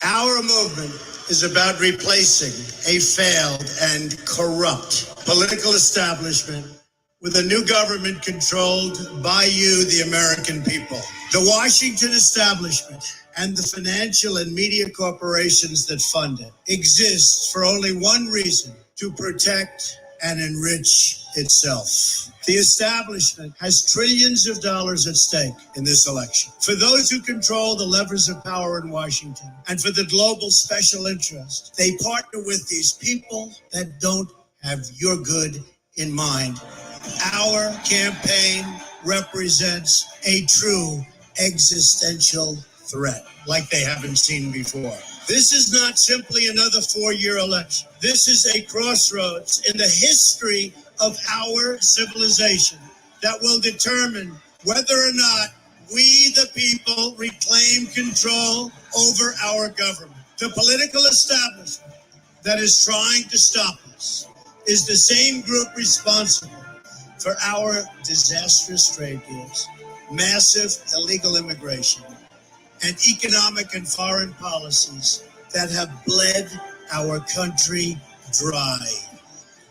Our movement is about replacing a failed and corrupt political establishment with a new government controlled by you, the American people. The Washington establishment and the financial and media corporations that fund it exist for only one reason: to protect and enrich itself. The establishment has trillions of dollars at stake in this election. For those who control the levers of power in Washington and for the global special interest, they partner with these people that don't have your good in mind. Our campaign represents a true existential threat like they haven't seen before. This is not simply another four-year election. This is a crossroads in the history of our civilization that will determine whether or not we, the people, reclaim control over our government. The political establishment that is trying to stop us is the same group responsible for our disastrous trade deals, massive illegal immigration, and economic and foreign policies that have bled our country dry.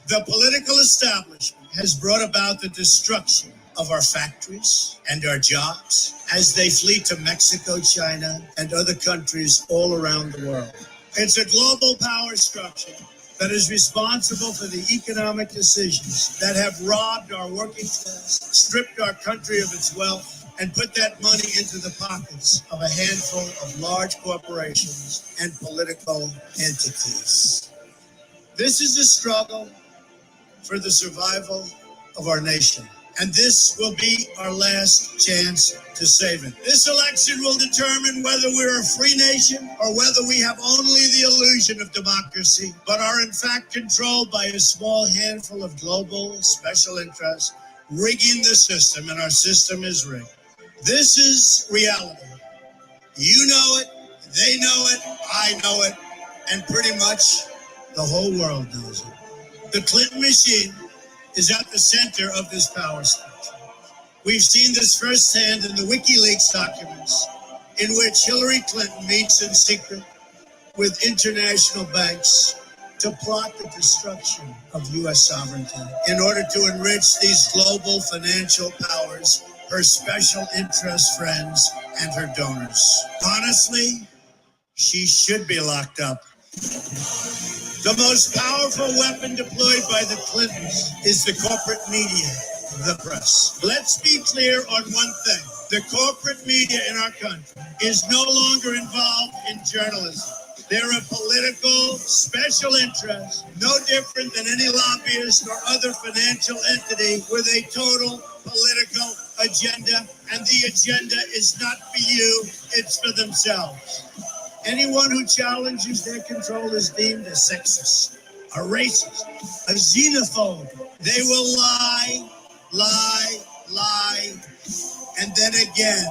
The political establishment has brought about the destruction of our factories and our jobs as they flee to Mexico, China, and other countries all around the world. It's a global power structure that is responsible for the economic decisions that have robbed our working class, stripped our country of its wealth, and put that money into the pockets of a handful of large corporations and political entities. This is a struggle for the survival of our nation, and this will be our last chance to save it. This election will determine whether we're a free nation or whether we have only the illusion of democracy, but are in fact controlled by a small handful of global special interests rigging the system, and our system is rigged. This is reality. You know it, they know it, I know it, and pretty much the whole world knows it. The Clinton machine is at the center of this power structure. We've seen this firsthand in the WikiLeaks documents, in which Hillary Clinton meets in secret with international banks to plot the destruction of U.S. sovereignty in order to enrich these global financial powers, her special interest friends, and her donors. Honestly, she should be locked up. The most powerful weapon deployed by the Clintons is the corporate media, the press. Let's be clear on one thing. The corporate media in our country is no longer involved in journalism. They're a political special interest, no different than any lobbyist or other financial entity with a total political agenda, and the agenda is not for you, it's for themselves. Anyone who challenges their control is deemed a sexist, a racist, a xenophobe. They will lie, and then again,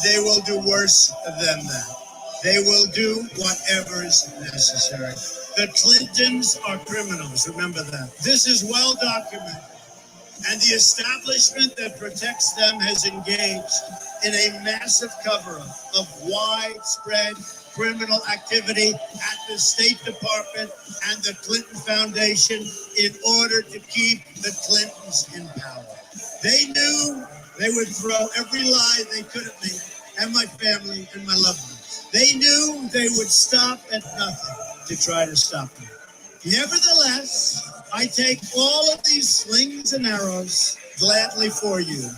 they will do worse than that. They will do whatever is necessary. The Clintons are criminals, remember that. This is well documented, and the establishment that protects them has engaged in a massive cover-up of widespread criminal activity at the State Department and the Clinton Foundation in order to keep the Clintons in power. They knew they would throw every lie they could at me and my family and my loved ones. They knew they would stop at nothing to try to stop me. Nevertheless, I take all of these slings and arrows gladly for you.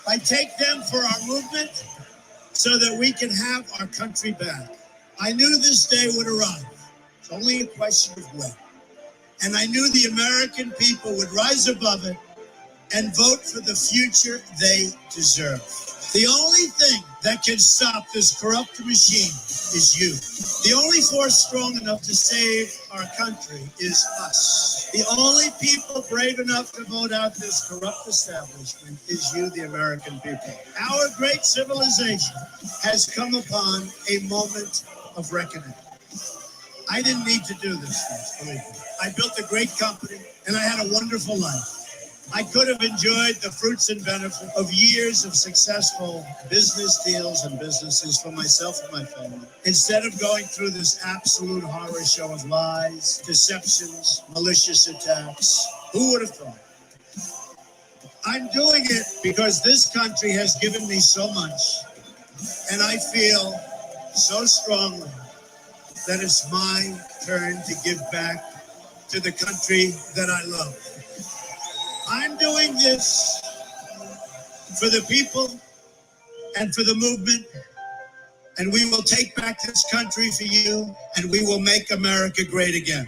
I take them for our movement so that we can have our country back. I knew this day would arrive. It's only a question of when. And I knew the American people would rise above it and vote for the future they deserve. The only thing that can stop this corrupt machine is you. The only force strong enough to save our country is us. The only people brave enough to vote out this corrupt establishment is you, the American people. Our great civilization has come upon a moment of reckoning. I didn't need to do this, folks, believe me. I built a great company, and I had a wonderful life. I could have enjoyed the fruits and benefits of years of successful business deals and businesses for myself and my family, instead of going through this absolute horror show of lies, deceptions, malicious attacks. Who would have thought? I'm doing it because this country has given me so much, and I feel so strongly that it's my turn to give back to the country that I love. I'm doing this for the people and for the movement, and we will take back this country for you, and we will make America great again.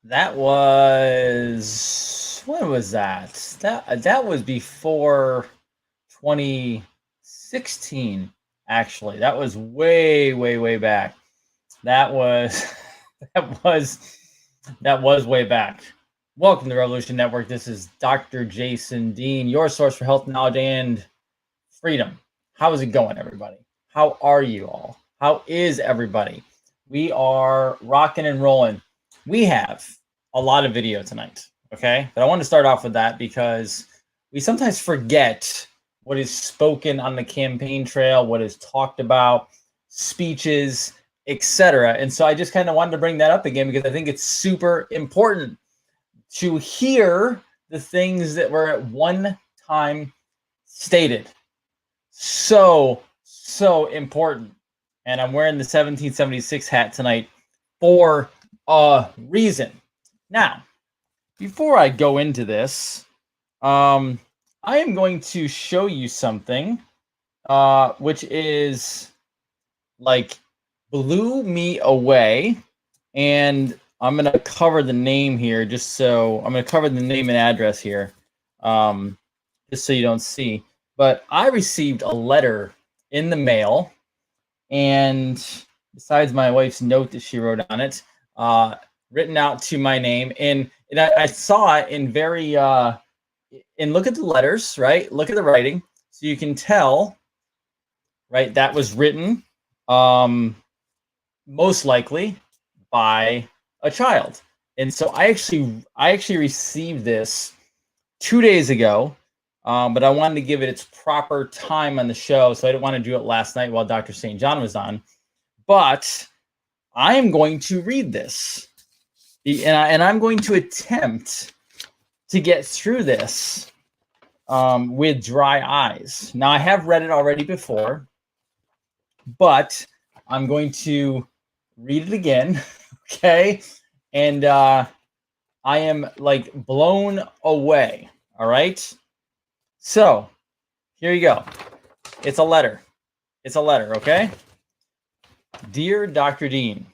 That was, when was that? That was before 2016, actually. That was way back. That was that was way back. Welcome to Revolution Network. This is Dr. Jason Dean, your source for health, knowledge, and freedom. How is it going, everybody? How are you all? How is everybody? We are rocking and rolling. We have a lot of video tonight, okay? But I want to start off with that because we sometimes forget what is spoken on the campaign trail, what is talked about, speeches, etc. And so I just kind of wanted to bring that up again because I think it's super important to hear the things that were at one time stated. So important. And I'm wearing the 1776 hat tonight for a reason. Now, before I go into this, I am going to show you something which is like blew me away, and I'm going to cover the name here just so I'm going to cover the name and address here just so you don't see. But I received a letter in the mail, and besides my wife's note that she wrote on it, written out to my name, and I saw it in very and look at the letters, right? Look at the writing, so you can tell, right? That was written most likely by a child. And so I actually received this 2 days ago, but I wanted to give it its proper time on the show, so I didn't want to do it last night while Dr. St. John was on. But I am going to read this, and I'm going to attempt to get through this with dry eyes. Now, I have read it already before, but I'm going to read it again, okay? And I am like blown away, all right? So here you go. It's a letter. It's a letter, okay? Dear Dr. Dean,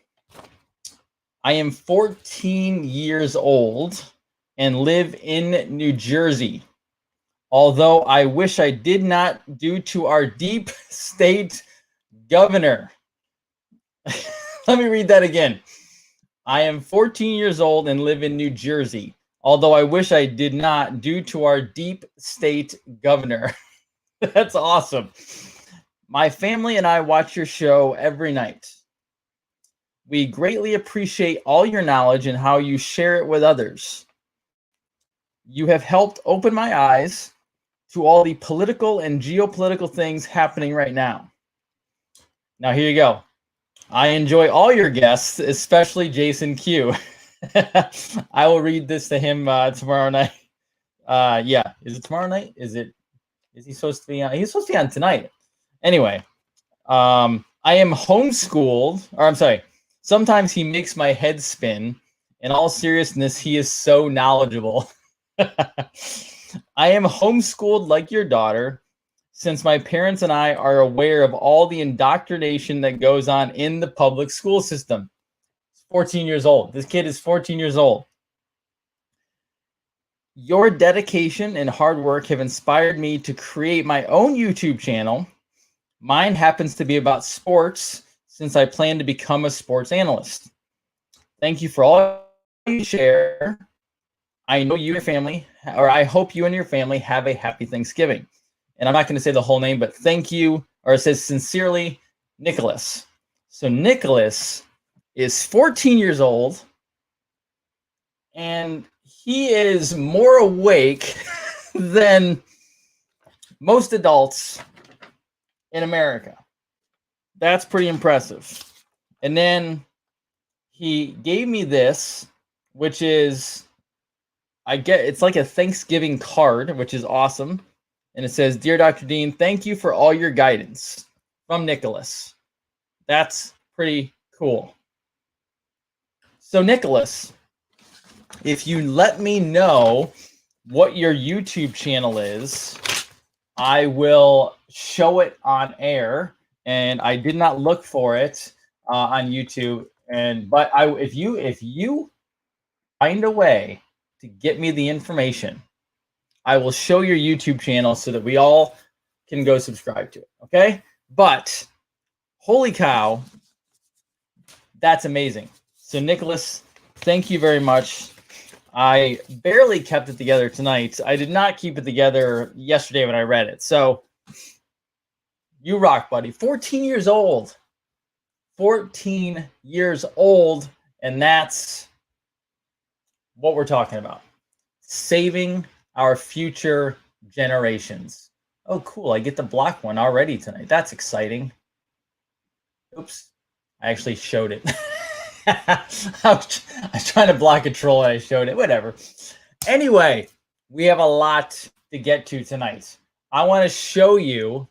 I am 14 years old and live in New Jersey. Although I wish I did not, due to our deep state governor. Let me read that again. I am 14 years old and live in New Jersey. Although I wish I did not, due to our deep state governor. That's awesome. My family and I watch your show every night. We greatly appreciate all your knowledge and how you share it with others. You have helped open my eyes to all the political and geopolitical things happening right now. Now, here you go. I enjoy all your guests, especially Jason Q. I will read this to him tomorrow night. Yeah, is it tomorrow night? Is he supposed to be on? He's supposed to be on tonight. Anyway, I am homeschooled, or I'm sorry. Sometimes he makes my head spin. In all seriousness, he is so knowledgeable. I am homeschooled like your daughter, since my parents and I are aware of all the indoctrination that goes on in the public school system. 14 years old. This kid is 14 years old. Your dedication and hard work have inspired me to create my own YouTube channel. Mine happens to be about sports, since I plan to become a sports analyst. Thank you for all you share. I know you and your family, or I hope you and your family have a happy Thanksgiving. And I'm not going to say the whole name, but thank you, or it says sincerely, Nicholas. So Nicholas is 14 years old, and he is more awake than most adults in America. That's pretty impressive. And then he gave me this, which is, it's like a Thanksgiving card, which is awesome. And it says, "Dear Dr. Dean, thank you for all your guidance," from Nicholas. That's pretty cool. So Nicholas, if you let me know what your YouTube channel is, I will show it on air. And I did not look for it on YouTube. But if you find a way to get me the information, I will show your YouTube channel so that we all can go subscribe to it. Okay? But holy cow, that's amazing. So Nicholas, thank you very much. I barely kept it together tonight. I did not keep it together yesterday when I read it. So you rock, buddy. 14 years old. 14 years old. And that's what we're talking about. Saving our future generations. Oh, cool. I get the block one already tonight. That's exciting. Oops. I actually showed it. I was trying to block a troll and I showed it. Whatever. Anyway, we have a lot to get to tonight. I want to show you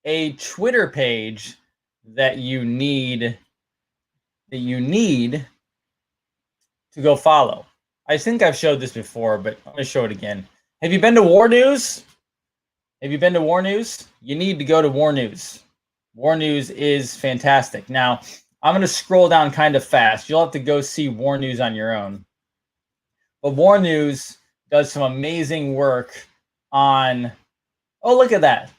a Twitter page that you need to go follow. I think I've showed this before, but I'm going to show it again. Have you been to War News? Have you been to War News? You need to go to War News. War News is fantastic. Now, I'm going to scroll down kind of fast. You'll have to go see War News on your own. But War News does some amazing work on, oh, look at that.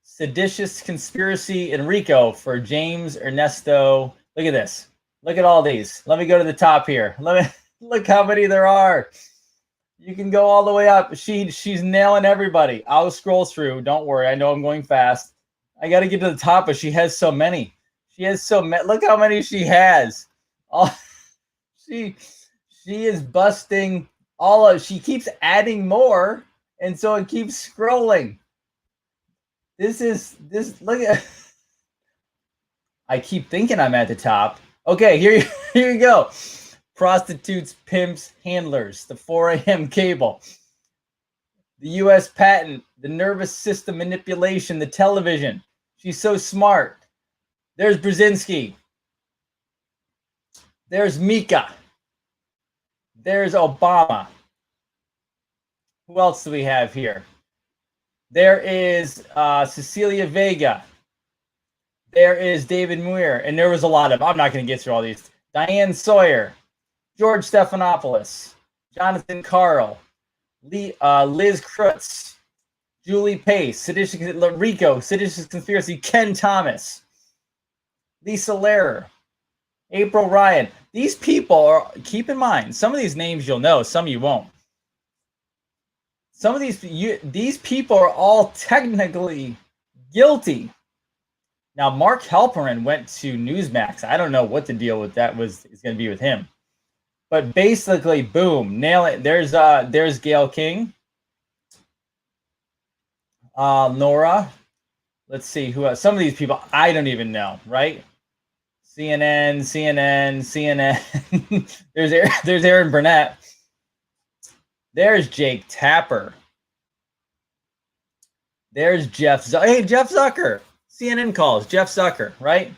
Seditious conspiracy in Rico for James Ernesto. Look at this. Look at all these. Let me go to the top here. Look how many there are. You can go all the way up. She's nailing everybody. I'll scroll through. Don't worry. I know I'm going fast. I got to get to the top, but she has so many. She has so many. Look how many she has. She is busting all of. She keeps adding more, and so it keeps scrolling. This. Look at. I keep thinking I'm at the top. Okay, here you go. Prostitutes, pimps, handlers, the 4 a.m. cable, the U.S. patent, the nervous system manipulation, the television. She's so smart. There's Brzezinski. There's Mika. There's Obama. Who else do we have here? There is Cecilia Vega. There is David Muir. And there was a lot of, I'm not going to get through all these. Diane Sawyer. George Stephanopoulos. Jonathan Carl. Liz Krutz. Julie Pace. Rico. Seditious Conspiracy. Ken Thomas. Lisa Lehrer. April Ryan. These people are, keep in mind, some of these names you'll know, some you won't. Some of these people are all technically guilty. Now, Mark Halperin went to Newsmax. I don't know what the deal with that is going to be with him. But basically, boom, nail it. There's Gail King. Nora. Let's see who else. Some of these people I don't even know, right? CNN. There's Aaron Burnett. There's Jake Tapper. There's Jeff Zucker. Hey, Jeff Zucker. CNN calls. Jeff Zucker, right?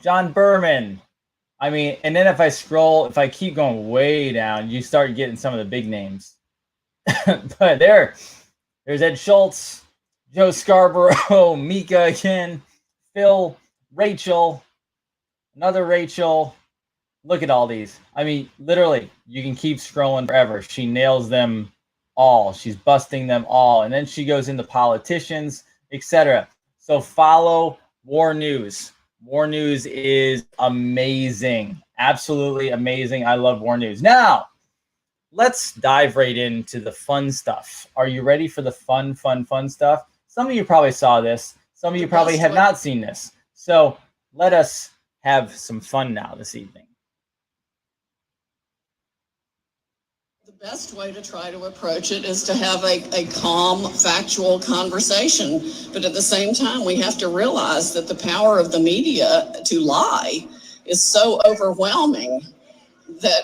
John Berman. I mean, and then if I keep going way down, you start getting some of the big names. But there's Ed Schultz, Joe Scarborough, Mika again, Phil, Rachel, another Rachel. Look at all these. I mean, literally, you can keep scrolling forever. She nails them all. She's busting them all. And then she goes into politicians, etc. So follow War News. War News is amazing. Absolutely amazing. I love war news. Now, let's dive right into the fun stuff. Are you ready for the fun stuff? Some of you probably saw this. Some of you probably have not seen this. So let us have some fun now this evening. The best way to try to approach it is to have a calm, factual conversation. But at the same time, we have to realize that the power of the media to lie is so overwhelming that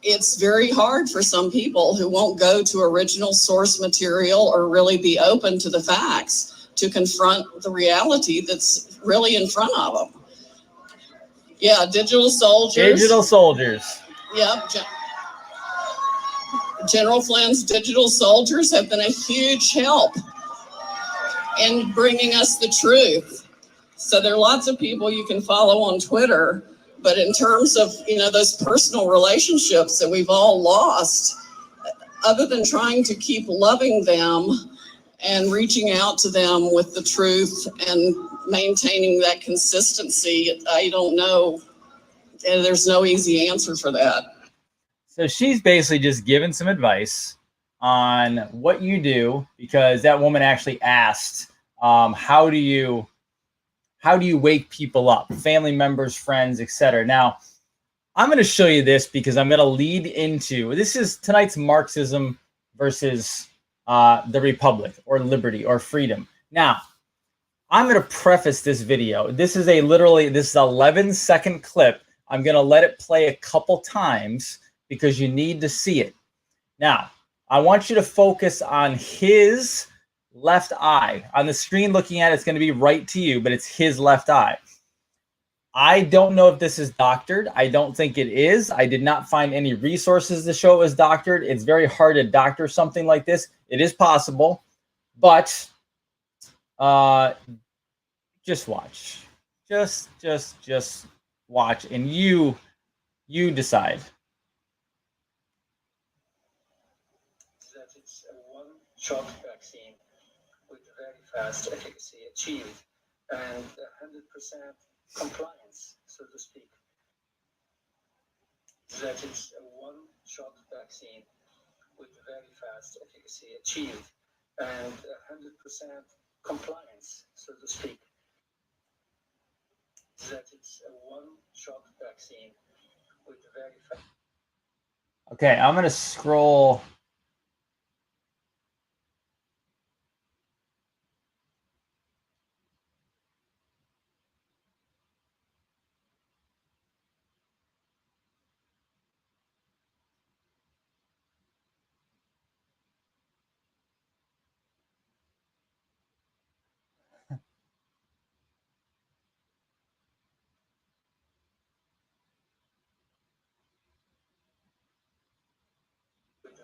it's very hard for some people who won't go to original source material or really be open to the facts to confront the reality that's really in front of them. Yeah, digital soldiers. Digital soldiers. Yep. General Flynn's digital soldiers have been a huge help in bringing us the truth. So there are lots of people you can follow on Twitter, but in terms of, those personal relationships that we've all lost, other than trying to keep loving them and reaching out to them with the truth and maintaining that consistency, I don't know. And there's no easy answer for that. So she's basically just giving some advice on what you do, because that woman actually asked, how do you wake people up, family members, friends, etc. Now, I'm going to show you this because I'm going to lead into, this is tonight's Marxism versus the Republic or liberty or freedom. Now, I'm going to preface this video. This is this is 11-second clip. I'm going to let it play a couple times because you need to see it. Now, I want you to focus on his left eye. On the screen looking at it's going to be right to you, but it's his left eye. I don't know if this is doctored. I don't think it is. I did not find any resources to show it was doctored. It's very hard to doctor something like this. It is possible, but just watch. Just watch, and you decide. That it's a one-shot vaccine with very fast efficacy achieved and 100% compliance, so to speak. That it's a one-shot vaccine with very fast efficacy achieved and 100% compliance, so to speak. That it's a one-shot vaccine with very fast. Okay, I'm going to scroll.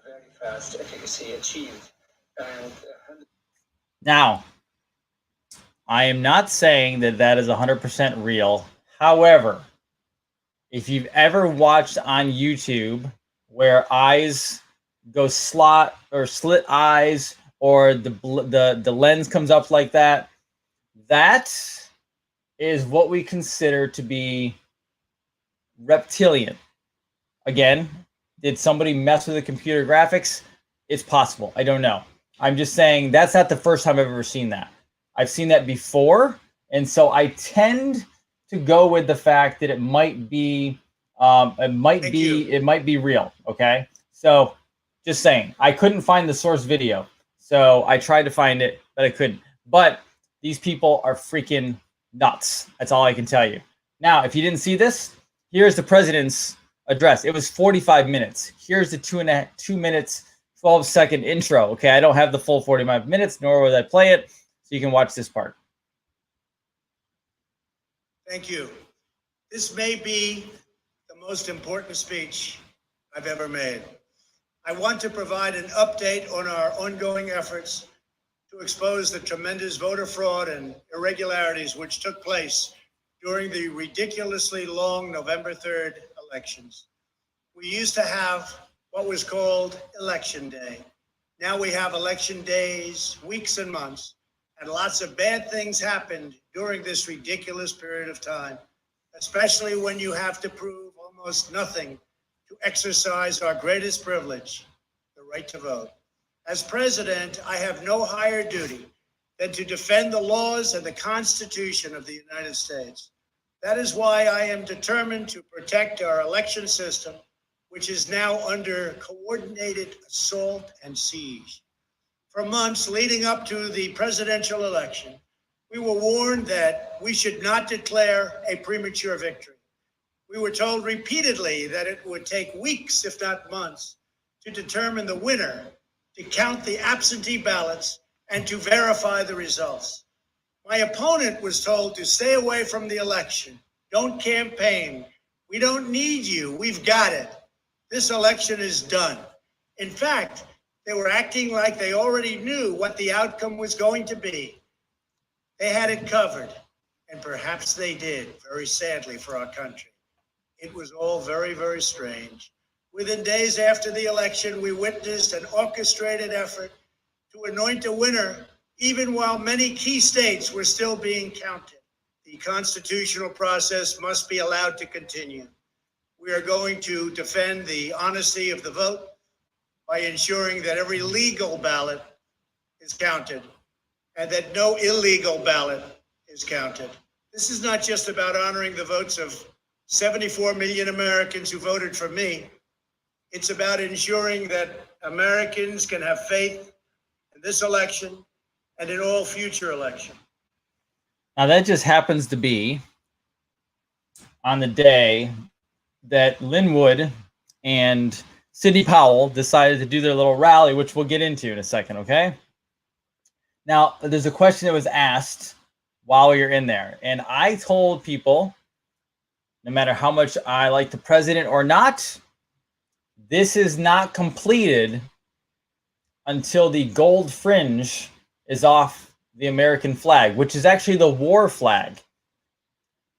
Very fast efficacy achieved. And Now, I am not saying that is 100% real. However, if you've ever watched on YouTube where eyes go slit eyes, or the lens comes up like that, that is what we consider to be reptilian. Again, did somebody mess with the computer graphics? It's possible. I don't know. I'm just saying that's not the first time I've ever seen that. I've seen that before, and so I tend to go with the fact that it might be real. Okay, so just saying, I couldn't find the source video, so I tried to find it, but I couldn't. But these people are freaking nuts. That's all I can tell you. Now, if you didn't see this, here's the president's address. It was 45 minutes. Here's the 2 minutes, 12-second intro. Okay, I don't have the full 45 minutes, nor will I play it, so you can watch this part. Thank you. This may be the most important speech I've ever made. I want to provide an update on our ongoing efforts to expose the tremendous voter fraud and irregularities which took place during the ridiculously long November 3rd elections. We used to have what was called Election Day. Now we have election days, weeks and months, and lots of bad things happened during this ridiculous period of time, especially when you have to prove almost nothing to exercise our greatest privilege, the right to vote. As president, I have no higher duty than to defend the laws and the Constitution of the United States. That is why I am determined to protect our election system, which is now under coordinated assault and siege. For months leading up to the presidential election, we were warned that we should not declare a premature victory. We were told repeatedly that it would take weeks, if not months, to determine the winner, to count the absentee ballots, and to verify the results. My opponent was told to stay away from the election. Don't campaign. We don't need you. We've got it. This election is done. In fact, they were acting like they already knew what the outcome was going to be. They had it covered, and perhaps they did, very sadly for our country. It was all very, very strange. Within days after the election, we witnessed an orchestrated effort to anoint a winner, even while many key states were still being counted. The constitutional process must be allowed to continue. We are going to defend the honesty of the vote by ensuring that every legal ballot is counted and that no illegal ballot is counted. This is not just about honoring the votes of 74 million Americans who voted for me. It's about ensuring that Americans can have faith in this election and in all future elections. Now, that just happens to be on the day that Linwood and Sidney Powell decided to do their little rally, which we'll get into in a second, okay? Now, there's a question that was asked while you're in there, and I told people, no matter how much I like the president or not, this is not completed until the gold fringe is off the American flag, which is actually the war flag.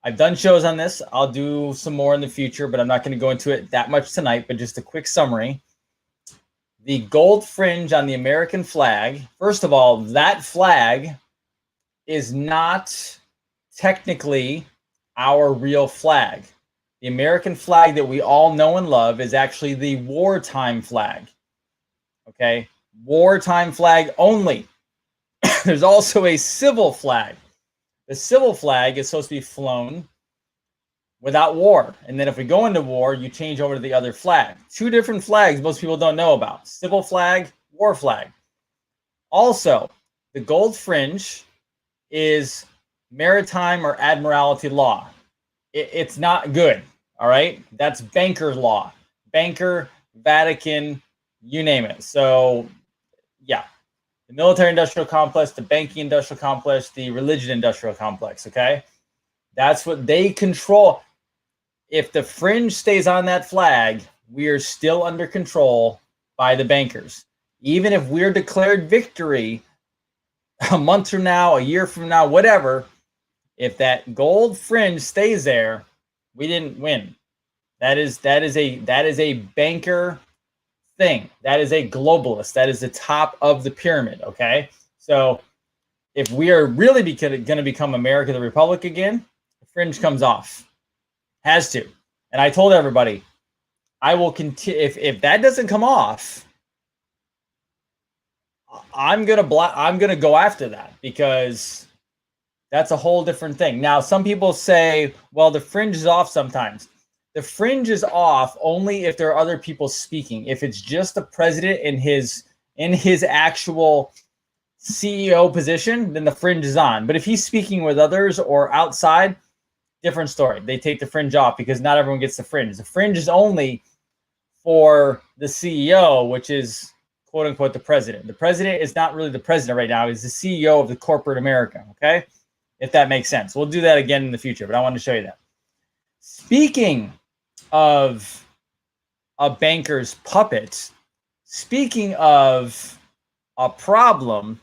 I've done shows on this. I'll do some more in the future, but I'm not going to go into it that much tonight, but just a quick summary. The gold fringe on the American flag, first of all, that flag is not technically our real flag. The American flag that we all know and love is actually the wartime flag. Okay? Wartime flag only. There's also a civil flag. The civil flag is supposed to be flown without war. And then if we go into war, you change over to the other flag. Two different flags most people don't know about. Civil flag, war flag. Also, the gold fringe is maritime or admiralty law. It's not good, all right? That's banker law. Banker, Vatican, you name it. So, yeah. The military-industrial complex, the banking-industrial complex, the religion-industrial complex, okay? That's what they control. If the fringe stays on that flag, we are still under control by the bankers. Even if we're declared victory a month from now, a year from now, whatever, if that gold fringe stays there, we didn't win. That is a banker thing. That is a globalist. That is the top of the pyramid, okay? So if we are really going to become America the Republic again, the fringe comes off. Has to. And I told everybody, I will continue. If that doesn't come off, I'm gonna go after that, because that's a whole different thing. Now, some people say, well, the fringe is off sometimes. The fringe is off only if there are other people speaking. If it's just the president in his actual CEO position, then the fringe is on. But if he's speaking with others or outside, different story. They take the fringe off, because not everyone gets the fringe. The fringe is only for the CEO, which is quote unquote the president. The president is not really the president right now. He's the CEO of the corporate America. Okay. If that makes sense. We'll do that again in the future, but I wanted to show you that. Speaking of a banker's puppet, speaking of a problem,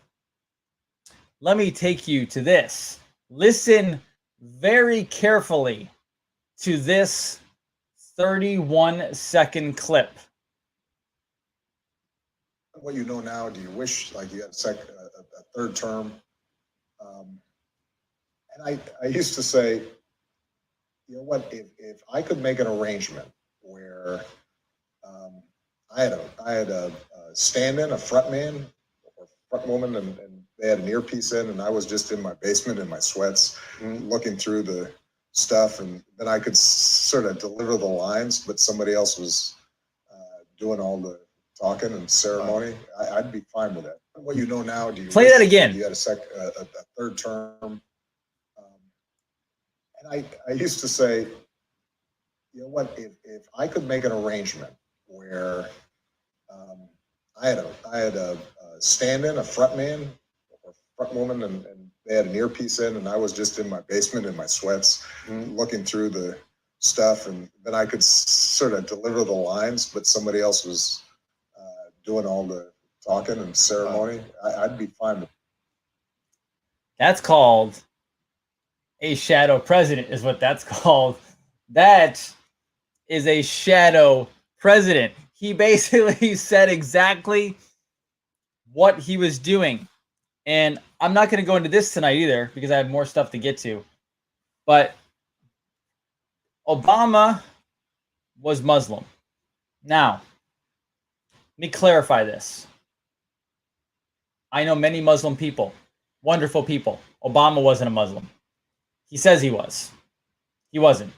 let me take you to this. Listen very carefully to this 31-second clip. What you know now, do you wish like you had a third term? And I used to say, you know what, if I could make an arrangement where I had a stand-in, a front man or front woman, and they had an earpiece in, and I was just in my basement in my sweats, looking through the stuff, and then I could sort of deliver the lines, but somebody else was doing all the talking and ceremony. I'd be fine with that. What you know now, do you Play that again. You had a third term, and I used to say, you know what, if I could make an arrangement where I had a stand-in, a front man or front woman, and they had an earpiece in, and I was just in my basement in my sweats, looking through the stuff, and then I could sort of deliver the lines, but somebody else was doing all the talking and ceremony. I'd be fine with. That's called a shadow president, is what that's called. That is a shadow president. He basically said exactly what he was doing. And I'm not going to go into this tonight either because I have more stuff to get to. But Obama was Muslim. Now, let me clarify this. I know many Muslim people, wonderful people. Obama wasn't a Muslim. He says he was. He wasn't.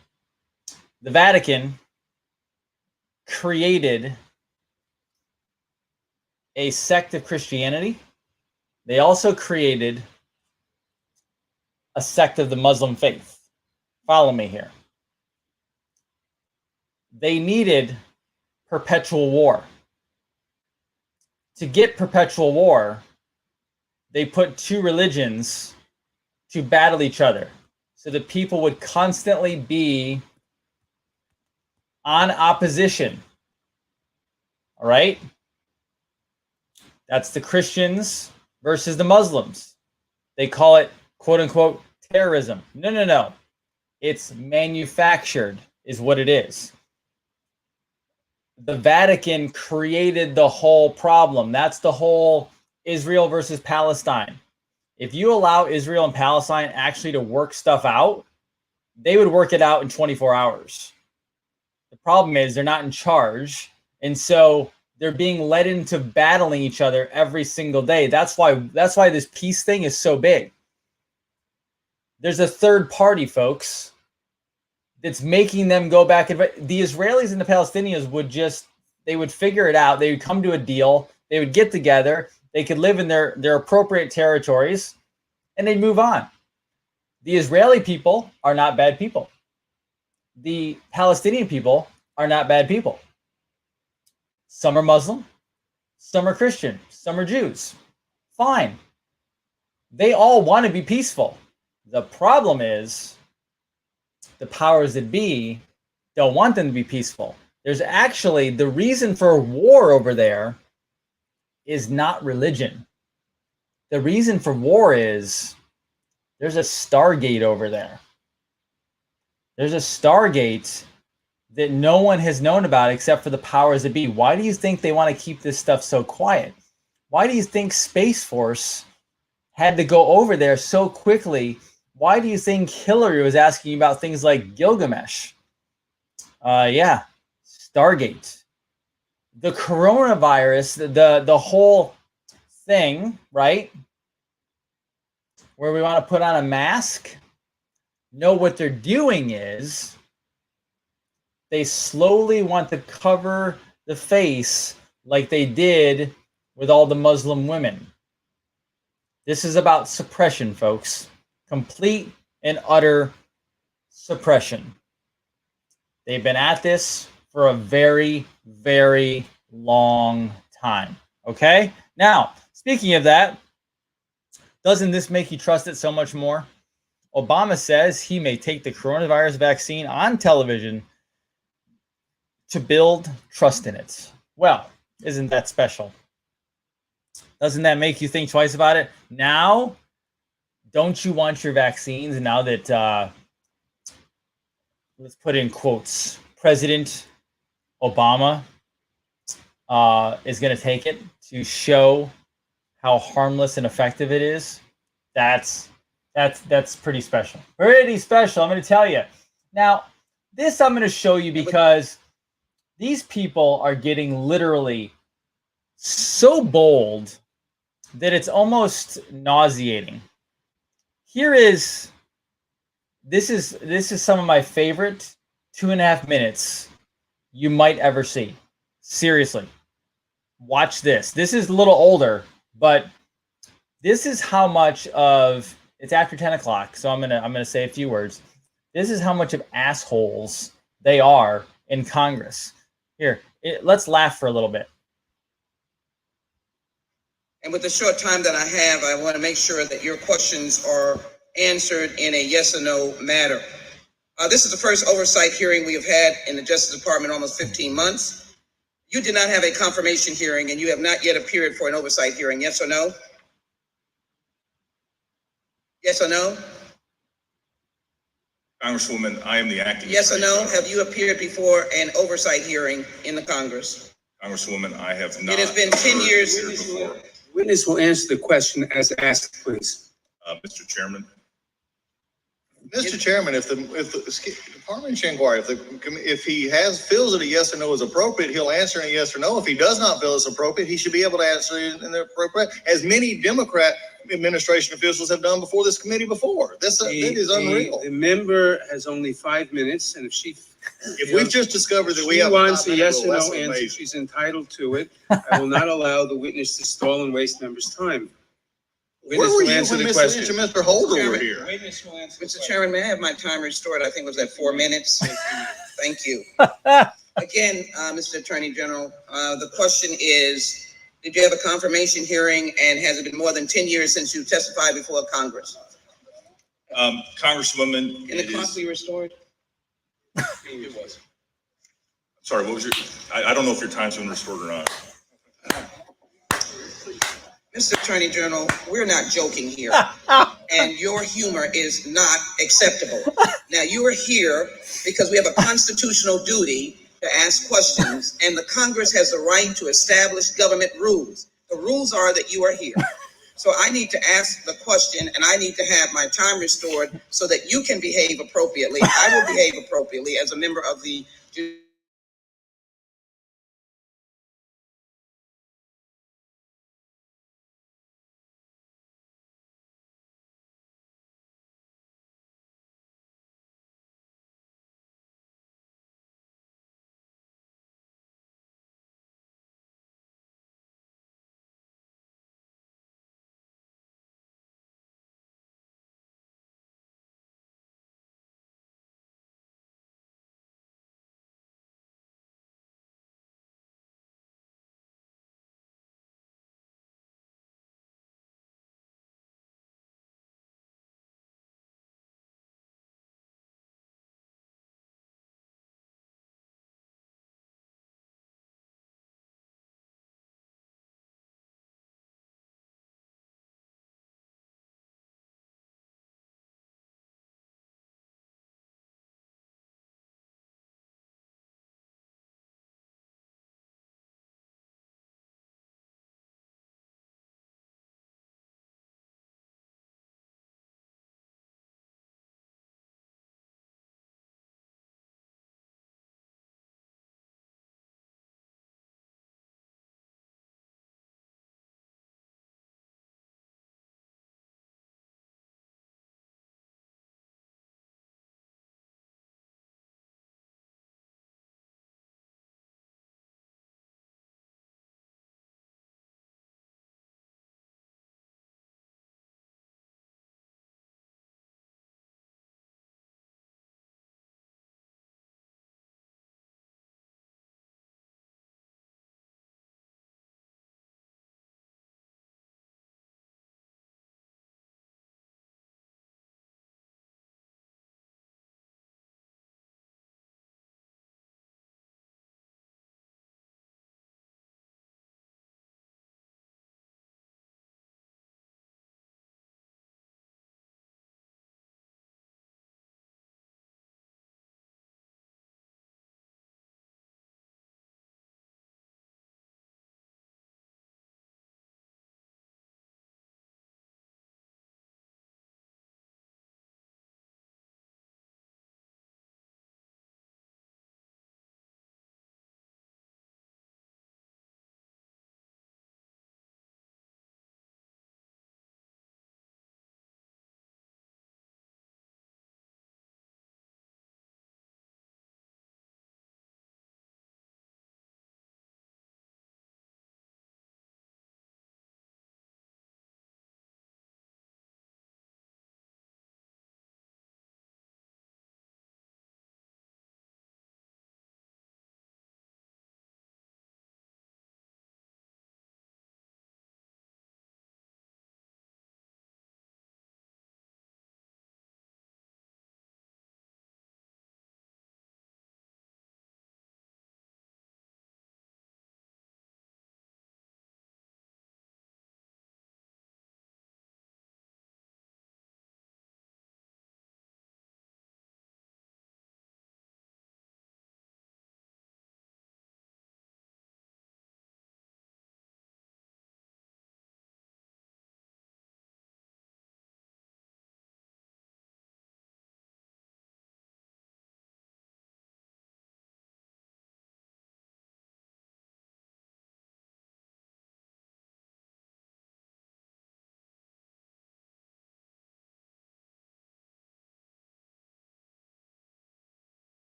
The Vatican created a sect of Christianity. They also created a sect of the Muslim faith. Follow me here. They needed perpetual war. To get perpetual war, they put two religions to battle each other so that people would constantly be on opposition. All right? That's the Christians versus the Muslims. They call it, quote unquote, terrorism. No. It's manufactured, is what it is. The Vatican created the whole problem. That's the whole Israel versus Palestine. If you allow Israel and Palestine actually to work stuff out, they would work it out in 24 hours. The problem is they're not in charge. And so they're being led into battling each other every single day. That's why this peace thing is so big. There's a third party, folks, that's making them go back. And the Israelis and the Palestinians would figure it out. They would come to a deal. They would get together. They could live in their appropriate territories, and they'd move on. The Israeli people are not bad people. The Palestinian people are not bad people. Some are Muslim, some are Christian, some are Jews. Fine. They all want to be peaceful. The problem is the powers that be don't want them to be peaceful. There's actually, the reason for war over there is not religion. The reason for war is there's a Stargate over there. There's a Stargate that no one has known about except for the powers that be. Why do you think they want to keep this stuff so quiet? Why do you think Space Force had to go over there so quickly? Why do you think Hillary was asking about things like Gilgamesh? Yeah, Stargate. The coronavirus, the whole thing, right? Where we want to put on a mask. No, what they're doing is they slowly want to cover the face like they did with all the Muslim women. This is about suppression, folks. Complete and utter suppression. They've been at this for a very, very long time. Okay? Now, speaking of that, doesn't this make you trust it so much more? Obama says he may take the coronavirus vaccine on television to build trust in it. Well, isn't that special? Doesn't that make you think twice about it? Now, don't you want your vaccines now that, let's put in quotes, President Obama is going to take it to show how harmless and effective it is? That's pretty special. Pretty special, I'm going to tell you. Now, this I'm going to show you because these people are getting literally so bold that it's almost nauseating. This is some of my favorite 2.5 minutes you might ever see. Seriously. Watch this. This is a little older, but this is how much of it's after 10 o'clock, so I'm gonna say a few words. This is how much of assholes they are in Congress. Here, let's laugh for a little bit. And with the short time that I have, I want to make sure that your questions are answered in a yes or no matter. This is the first oversight hearing we have had in the Justice Department in almost 15 months. You did not have a confirmation hearing, and you have not yet appeared for an oversight hearing. Yes or no? Yes or no? Congresswoman, I am the acting. Yes or no? Have you appeared before an oversight hearing in the Congress? Congresswoman, I have not. It has been 10 years. Before. Witness will answer the question as asked, please. Mr. Chairman. Mr. Chairman, if the parliamentary inquiry, if he feels that a yes or no is appropriate, he'll answer in a yes or no. If he does not feel it's appropriate, he should be able to answer in the appropriate, as many Democrat administration officials have done before this committee before. That is unreal. The member has only 5 minutes, and if we've just discovered that we have wants a yes or no answer, she's entitled to it. I will not allow the witness to stall and waste members' time. Where were you when Mr. Holder were here? Mr. Chairman, may I have my time restored? I think it was at 4 minutes. Thank you. Again, Mr. Attorney General, the question is, did you have a confirmation hearing, and has it been more than 10 years since you testified before Congress? Congresswoman, Can the clock be restored? It was. Sorry, what was your? I don't know if your time's been restored or not. Mr. Attorney General, we're not joking here, and your humor is not acceptable. Now, you are here because we have a constitutional duty to ask questions, and the Congress has the right to establish government rules. The rules are that you are here. So I need to ask the question, and I need to have my time restored so that you can behave appropriately. I will behave appropriately as a member of the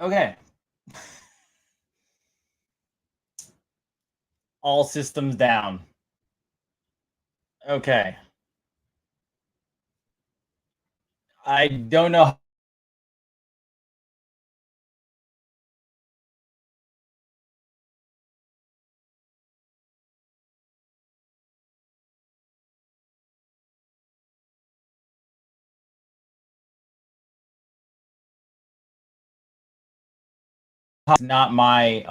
Okay. All systems down. Okay. I don't know. It's not my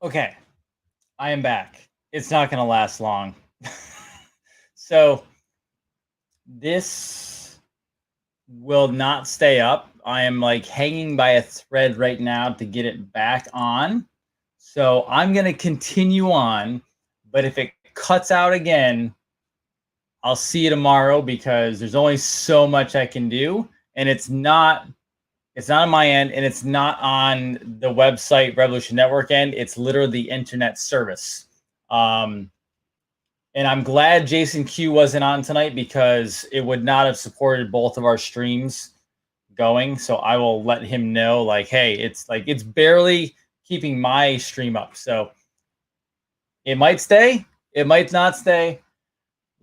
Okay, I am back. It's not going to last long. So this will not stay up. I am like hanging by a thread right now to get it back on. So I'm going to continue on, but if it cuts out again, I'll see you tomorrow because there's only so much I can do, and it's not on my end, and it's not on the website Revolution Network end. It's literally the internet service. And I'm glad Jason Q wasn't on tonight because it would not have supported both of our streams going. So I will let him know, like, hey, it's barely keeping my stream up. So it might stay, it might not stay.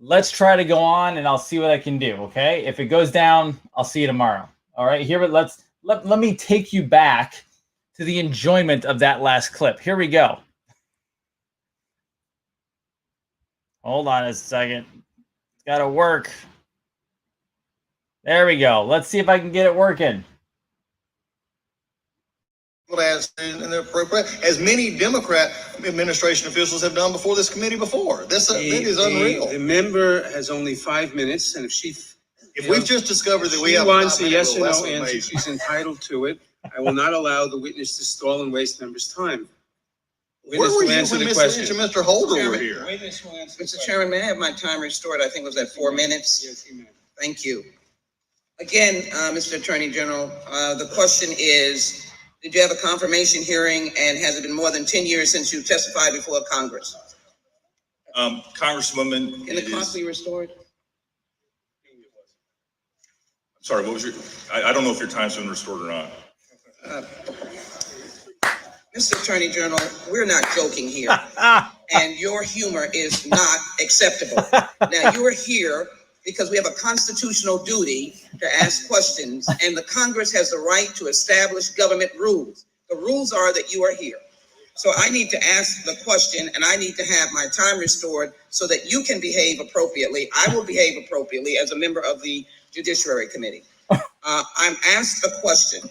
Let's try to go on, and I'll see what I can do. Okay, if it goes down, I'll see you tomorrow. All right, here, but let me take you back to the enjoyment of that last clip. Here we go. Hold on a second. It's got to work. There we go. Let's see if I can get it working. As many Democrat administration officials have done before this committee before. That is unreal. The member has only 5 minutes, and if we've just discovered that we she have wants a yes or no answer, answer, she's entitled to it. I will not allow the witness to stall and waste members' time. Where were you when Ms. Lynch and Mr. Holder were here? Mr. Chairman, may I have my time restored? I think it was at 4 minutes. Yes, you may. Thank you. Again, Mr. Attorney General, the question is, did you have a confirmation hearing, and has it been more than 10 years since you testified before Congress? Congresswoman. Can the clock be restored? Sorry, what was your, I don't know if your time's been restored or not. Mr. Attorney General, we're not joking here, and your humor is not acceptable. Now, you are here because we have a constitutional duty to ask questions, and the Congress has the right to establish government rules. The rules are that you are here. So I need to ask the question, and I need to have my time restored so that you can behave appropriately. I will behave appropriately as a member of the Judiciary Committee. I'm asked the question,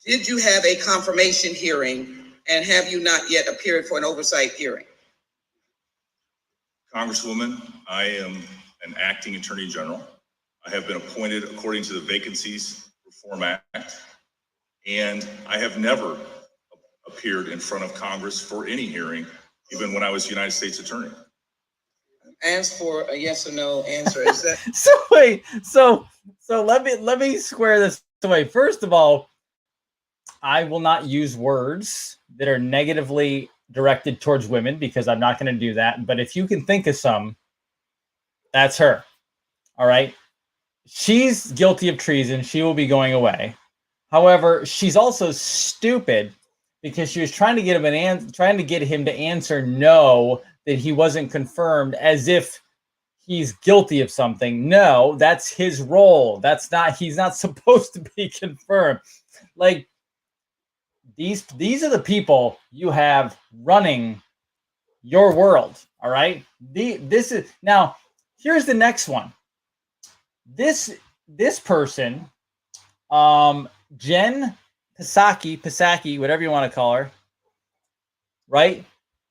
did you have a confirmation hearing, and have you not yet appeared for an oversight hearing? Congresswoman, I am an acting Attorney General. I have been appointed according to the Vacancies Reform Act, and I have never appeared in front of Congress for any hearing, even when I was United States Attorney. Ask for a yes or no answer. Is that So wait, so let me square this away. First of all, I will not use words that are negatively directed towards women because I'm not going to do that. But if you can think of some, that's her. All right. She's guilty of treason. She will be going away. However, she's also stupid because she was trying to get him to answer no, that he wasn't confirmed, as if he's guilty of something. No, that's his role. He's not supposed to be confirmed. Like, these are the people you have running your world. All right. This is now, here's the next one. This person, Jen Psaki, whatever you want to call her, right?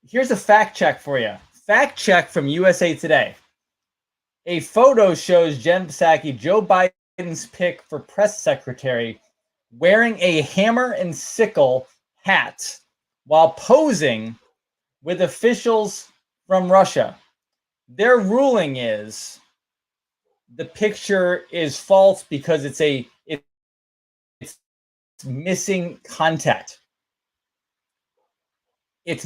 Here's a fact check for you. Fact check from USA Today. A photo shows Jen Psaki, Joe Biden's pick for press secretary, wearing a hammer and sickle hat while posing with officials from Russia. Their ruling is the picture is false because it's missing contact. It's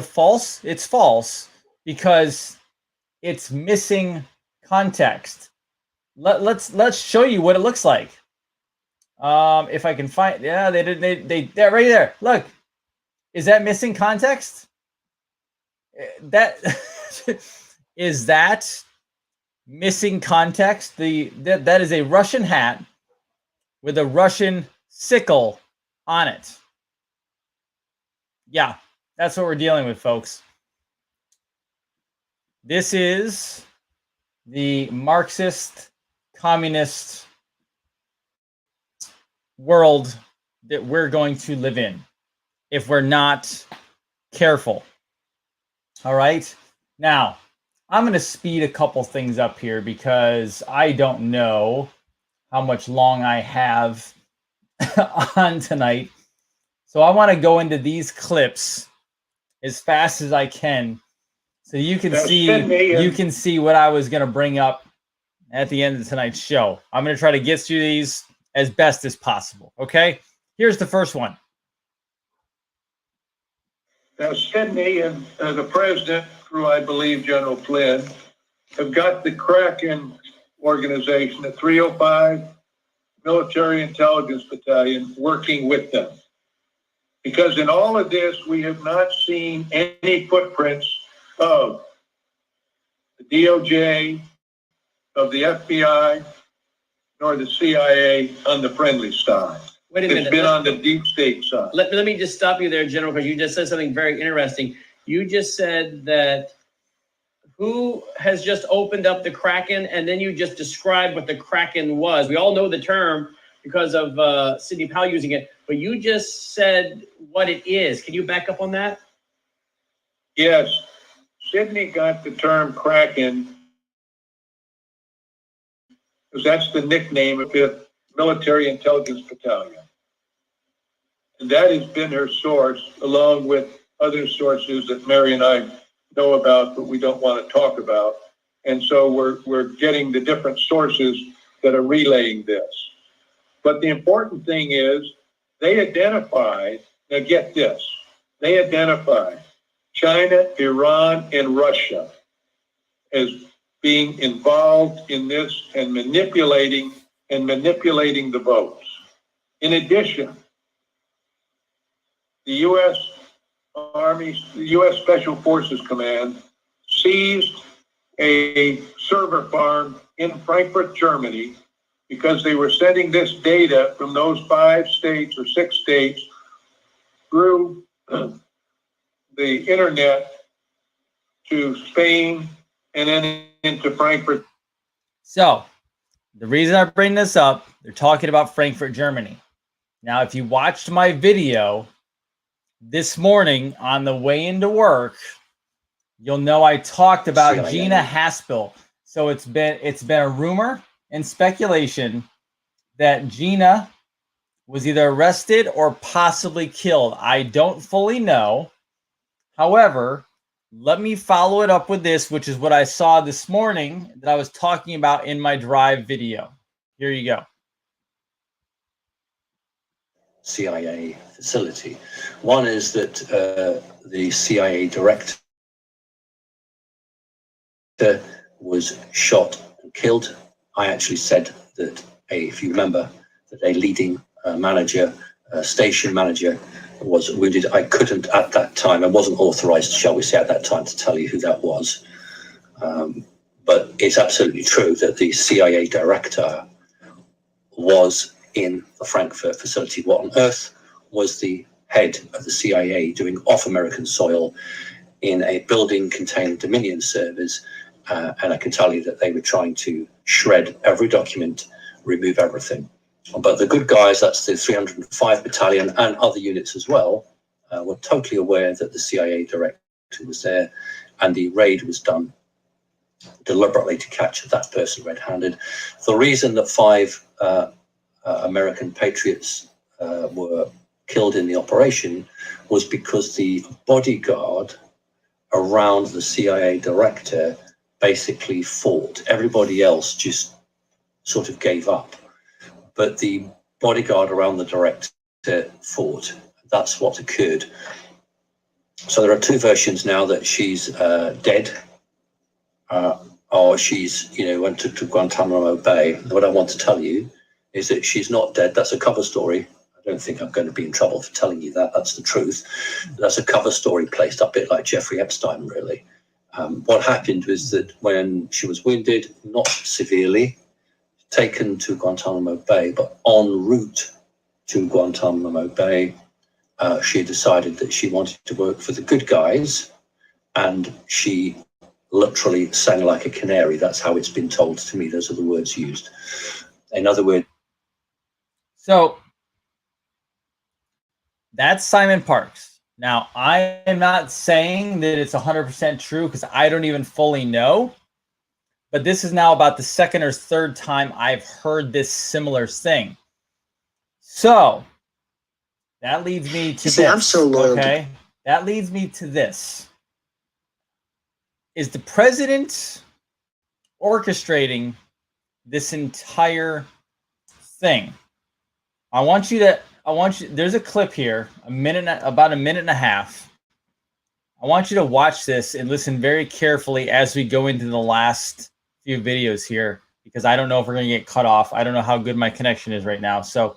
false because it's missing context. Let's show you what it looks like. If I can find, yeah, they're right there. Look, is that missing context? That is that missing context. That is a Russian hat with a Russian sickle on it. Yeah, that's what we're dealing with, folks. This is the Marxist communist world that we're going to live in. if we're not careful. All right. Now, I'm going to speed a couple things up here because I don't know how much long I have on tonight. So I want to go into these clips as fast as I can so you can see what I was going to bring up at the end of tonight's show. I'm going to try to get through these as best as possible. Okay? Here's the first one. Now, Sidney and the president, through, I believe, General Flynn, have got the Kraken organization, the 305 Military Intelligence Battalion, working with them. Because in all of this, we have not seen any footprints of the DOJ, of the FBI, nor the CIA on the friendly side. Wait a minute. It's been on the deep state side. Let me just stop you there, General, because you just said something very interesting. You just said that who has just opened up the Kraken, and then you just described what the Kraken was. We all know the term because of Sidney Powell using it, but you just said what it is. Can you back up on that? Yes. Sidney got the term Kraken because that's the nickname of the Military Intelligence Battalion. And that has been her source, along with other sources that Mary and I know about, but we don't want to talk about. And so we're getting the different sources that are relaying this. But the important thing is they identified, now get this, they identified China, Iran, and Russia as being involved in this and manipulating the votes. In addition, the U.S. Army, the U.S. Special Forces Command seized a server farm in Frankfurt, Germany, because they were sending this data from those 5 states or 6 states through the internet to Spain and then into Frankfurt. So, the reason I bring this up, they're talking about Frankfurt, Germany. Now, if you watched my video this morning on the way into work, you'll know I talked about Gina Haspel. So it's been a rumor and speculation that Gina was either arrested or possibly killed. I don't fully know. However, let me follow it up with this, which is what I saw this morning that I was talking about in my drive video. Here you go. CIA facility. One is that the CIA director was shot and killed. I actually said that if you remember, that a leading manager, station manager, was wounded. I couldn't at that time, I wasn't authorized, shall we say, at that time to tell you who that was. But it's absolutely true that the CIA director was in the Frankfurt facility. What on earth was the head of the CIA doing off American soil in a building containing Dominion servers? And I can tell you that they were trying to shred every document, remove everything. But the good guys, that's the 305 Battalion and other units as well, were totally aware that the CIA director was there, and the raid was done deliberately to catch that person red-handed. The reason that 5 American patriots were killed in the operation was because the bodyguard around the CIA director basically fought. Everybody else just sort of gave up. But the bodyguard around the director fought. That's what occurred. So there are 2 versions now, that she's dead, or she's, went to Guantanamo Bay. What I want to tell you is that she's not dead. That's a cover story. I don't think I'm going to be in trouble for telling you that. That's the truth. That's a cover story placed up, a bit like Jeffrey Epstein, really. What happened was that when she was wounded, not severely, taken to Guantanamo Bay, but en route to Guantanamo Bay, she decided that she wanted to work for the good guys, and she literally sang like a canary. That's how it's been told to me. Those are the words used. In other words. So That's Simon Parks. Now, I am not saying that it's 100% true because I don't even fully know. But this is now about the second or third time I've heard this similar thing. So that leads me to this. I'm so loyal. Okay, that leads me to this. Is the president orchestrating this entire thing? There's a clip here, about a minute and a half. I want you to watch this and listen very carefully as we go into the last few videos here, because I don't know if we're going to get cut off. I don't know how good my connection is right now. So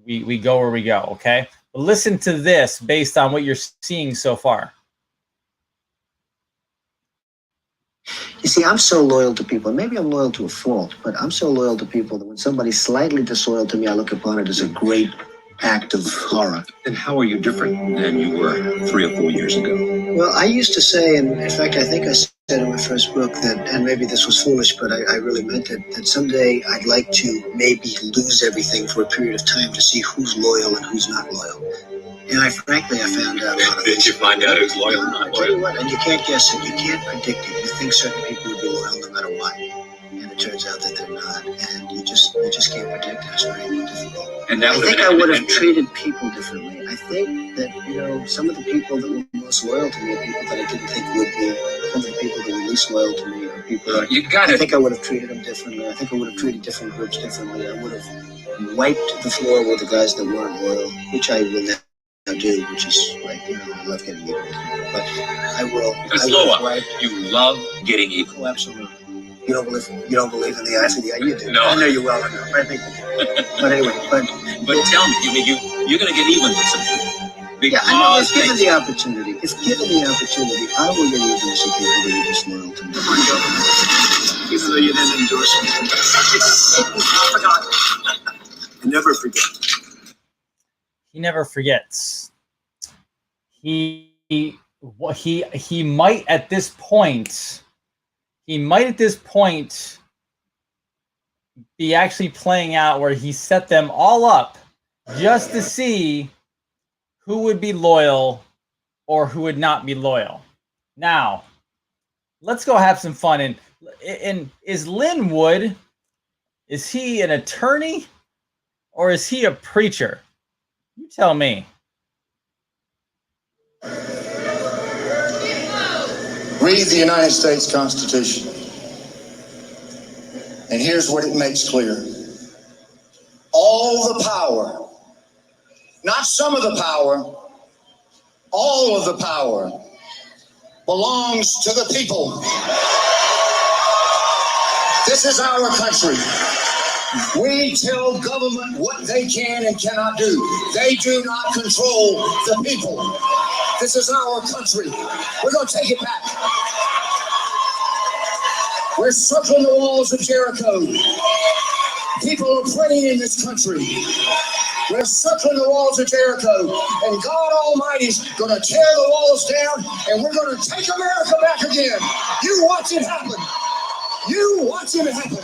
we go where we go, okay? But listen to this based on what you're seeing so far. You see, I'm so loyal to people. Maybe I'm loyal to a fault, but I'm so loyal to people that when somebody's slightly disloyal to me, I look upon it as a great act of horror. And how are you different than you were 3 or 4 years ago? Well, I used to say, and in fact, I think I said in my first book that, and maybe this was foolish, but I really meant it, that someday I'd like to maybe lose everything for a period of time to see who's loyal and who's not loyal. And I found out. Did you find out who's loyal or not I tell you loyal? what, and you can't guess it, you can't predict it. You think certain people would be loyal no matter what, and it turns out that they're not, and you just can't predict it. It's very difficult. And that I think I would have treated people differently. I think that, some of the people that were most loyal to me are people that I didn't think would be. Some of the people that were least loyal to me are people that I think I would have treated them differently. I think I would have treated different groups differently. I would have wiped the floor with the guys that weren't loyal, which I will now do, which is like, I love getting even. But I will. You love getting even. Oh, absolutely. You don't believe in the eye for the eye. You do. No. I know you well enough. I think you do. But anyway, But tell me, you're going to get even with some people. Yeah, I know. If given the opportunity, I will get even with some people that are disloyal to me. Even though you didn't endorse me. I forgot. Never forget. He never forgets. He might at this point be actually playing out where he set them all up just to see who would be loyal or who would not be loyal. Now, let's go have some fun. And is Lin Wood, is he an attorney or is he a preacher? You tell me. Read the United States Constitution. And here's what it makes clear. All the power, not some of the power, all of the power belongs to the people. This is our country. We tell government what they can and cannot do. They do not control the people. This is our country. We're going to take it back. We're circling the walls of Jericho. People are praying in this country. We're circling the walls of Jericho. And God Almighty's going to tear the walls down, and we're going to take America back again. You watch it happen. You watch it happen.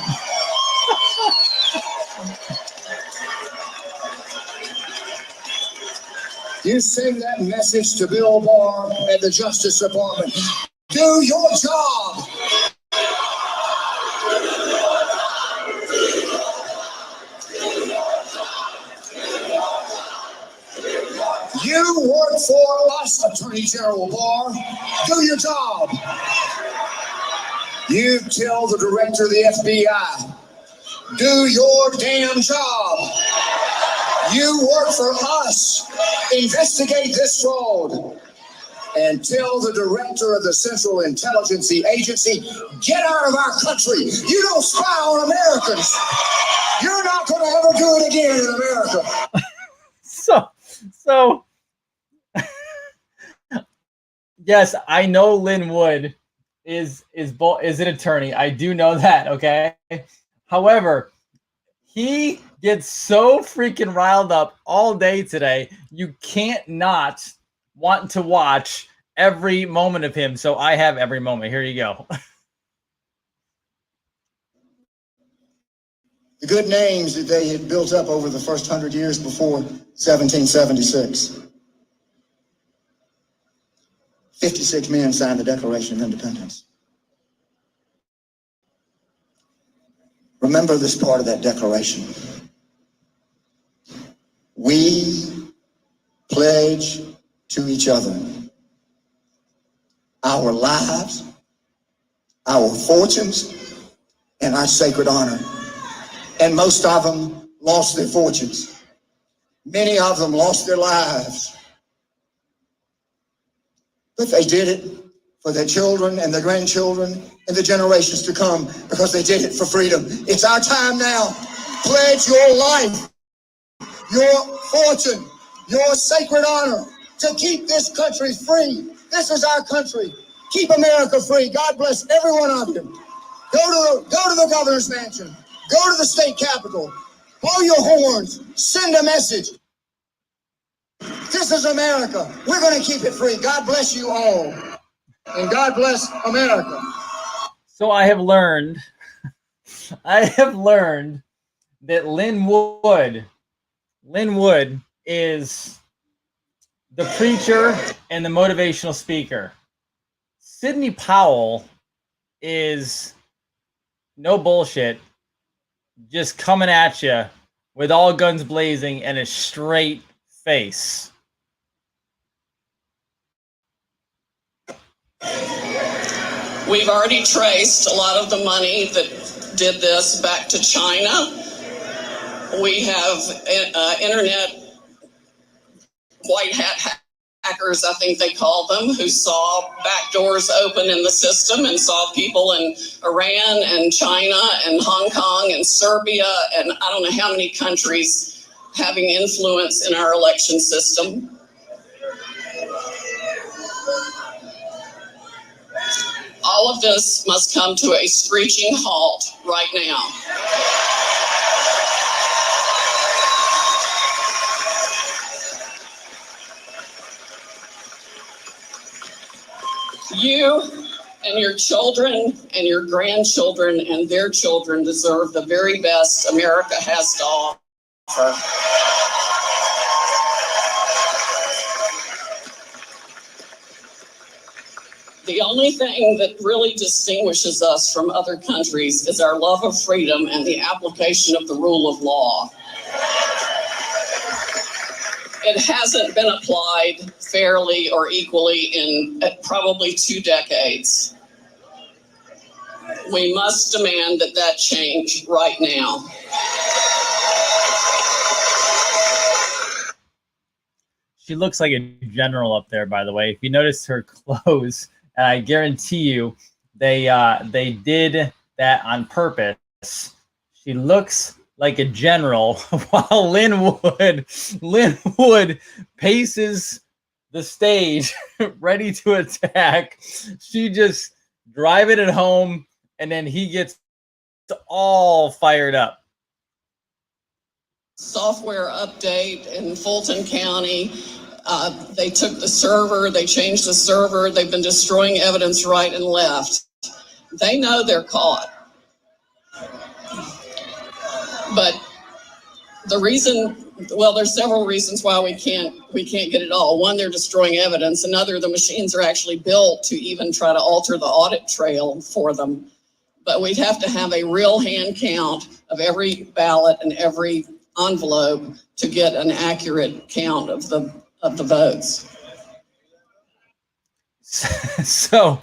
You send that message to Bill Barr at the Justice Department. Do your job. You work for us, Attorney General Barr. Do your job. You tell the director of the FBI, do your damn job. You work for us. Investigate this fraud. And tell the director of the Central Intelligence Agency, get out of our country. You don't spy on Americans. You're not going to ever do it again in America. So yes, I know Lin Wood is an attorney. I do know that, okay? However, he gets so freaking riled up all day today. You can't not want to watch every moment of him. So I have every moment. Here you go. The good names that they had built up over the first 100 years before 1776. 56 men signed the Declaration of Independence. Remember this part of that declaration. We pledge to each other our lives, our fortunes, and our sacred honor. And most of them lost their fortunes. Many of them lost their lives. But they did it for their children and their grandchildren and the generations to come, because they did it for freedom. It's our time now. Pledge your life, your fortune, your sacred honor to keep this country free. This is our country. Keep America free. God bless every one of you. Go to the governor's mansion. Go to the state capitol. Blow your horns. Send a message. This is America. We're going to keep it free. God bless you all. And God bless America. So I have learned that Lynn Wood is the preacher and the motivational speaker. Sidney Powell is no bullshit, just coming at you with all guns blazing and a straight face. We've already traced a lot of the money that did this back to China. We have internet white hat hackers, I think they call them, who saw back doors open in the system and saw people in Iran and China and Hong Kong and Serbia and I don't know how many countries having influence in our election system. All of this must come to a screeching halt right now. You and your children and your grandchildren and their children deserve the very best America has to offer. The only thing that really distinguishes us from other countries is our love of freedom and the application of the rule of law. It hasn't been applied fairly or equally in probably 2 decades. We must demand that change right now. She looks like a general up there, by the way. If you notice her clothes, and I guarantee you they did that on purpose. She looks like a general while Lynn Wood paces the stage ready to attack. She just driving it home, and then he gets all fired up. Software update in Fulton County. They took the server, they changed the server, they've been destroying evidence right and left. They know they're caught. But the reason, well, there's several reasons why we can't get it all. One, they're destroying evidence. Another, the machines are actually built to even try to alter the audit trail for them. But we'd have to have a real hand count of every ballot and every envelope to get an accurate count of the votes. So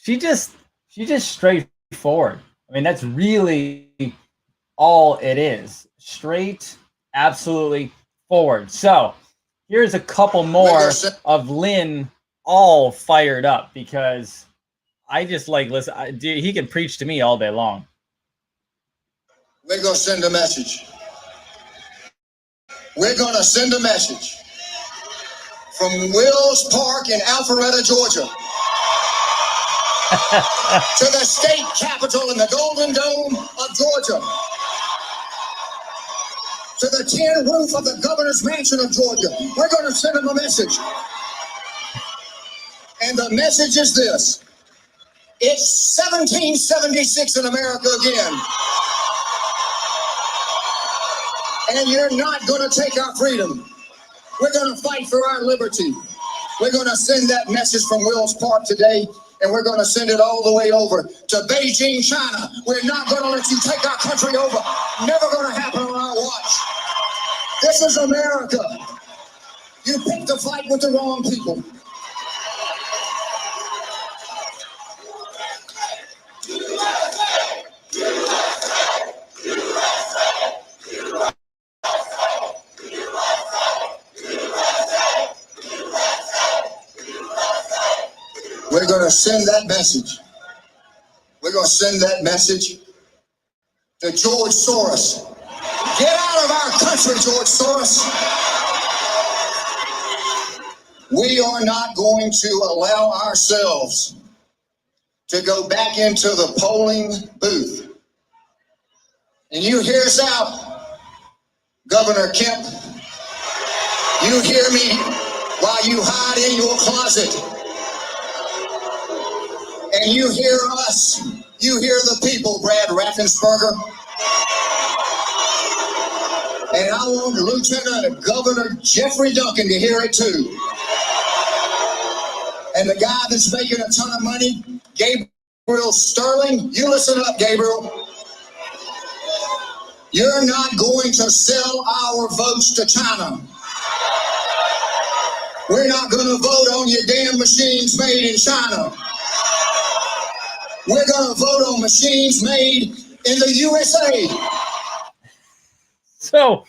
she just straightforward. I mean, that's really all it is. Straight, absolutely forward. So here's a couple more of Lynn all fired up, because I just listen, dude, he can preach to me all day long. We're going to send a message. We're going to send a message from Wills Park in Alpharetta, Georgia, to the state capitol in the Golden Dome of Georgia, to the tin roof of the governor's mansion of Georgia. We're going to send them a message. And the message is this: it's 1776 in America again. And you're not going to take our freedom. We're going to fight for our liberty. We're going to send that message from Wills Park today, and we're going to send it all the way over to Beijing, China. We're not going to let you take our country over. Never going to happen on our watch. This is America. You picked a fight with the wrong people. We're going to send that message. We're going to send that message to George Soros. Get out of our country, George Soros. We are not going to allow ourselves to go back into the polling booth. And you hear us out, Governor Kemp. You hear me while you hide in your closet. And you hear us, you hear the people, Brad Raffensperger. And I want Lieutenant Governor Jeffrey Duncan to hear it too. And the guy that's making a ton of money, Gabriel Sterling, you listen up, Gabriel. You're not going to sell our votes to China. We're not going to vote on your damn machines made in China. We're going to vote on machines made in the USA. So